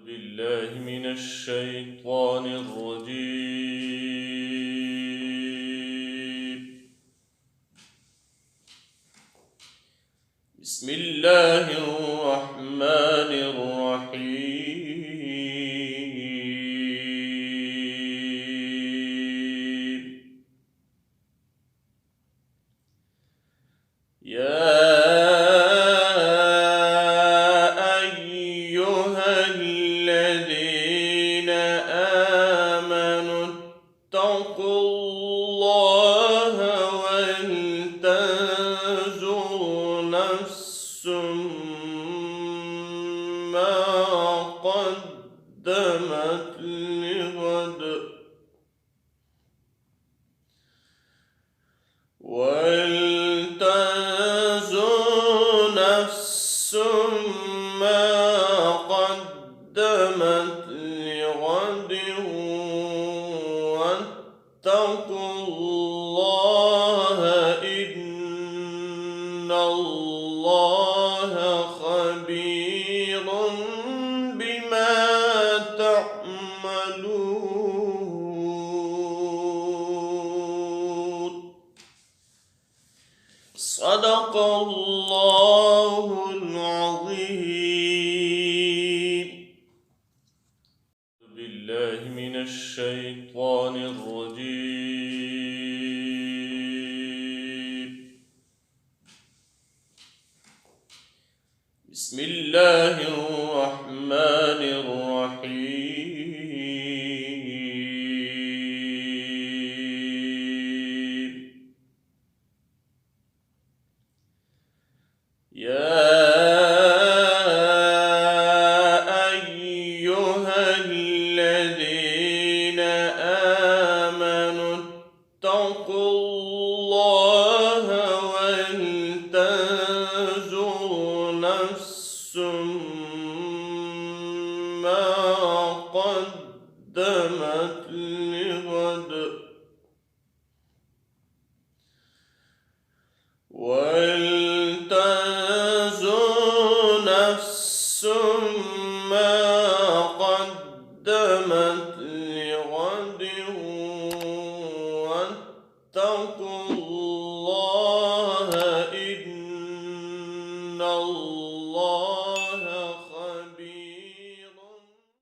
بالله من الشيطان الرجيم. بسم الله الرحمن الرحيم. يا أيها الذين آمنوا اتقوا الله ولتنظر نفس ما قدمت لغد ولتنظر نفس ما قدمت لغد واتقوا الله إن الله خبير بما تعملون. صدق الله العظيم. بالله من الشيطان الرجيم. بسم الله الرحمن الرحيم.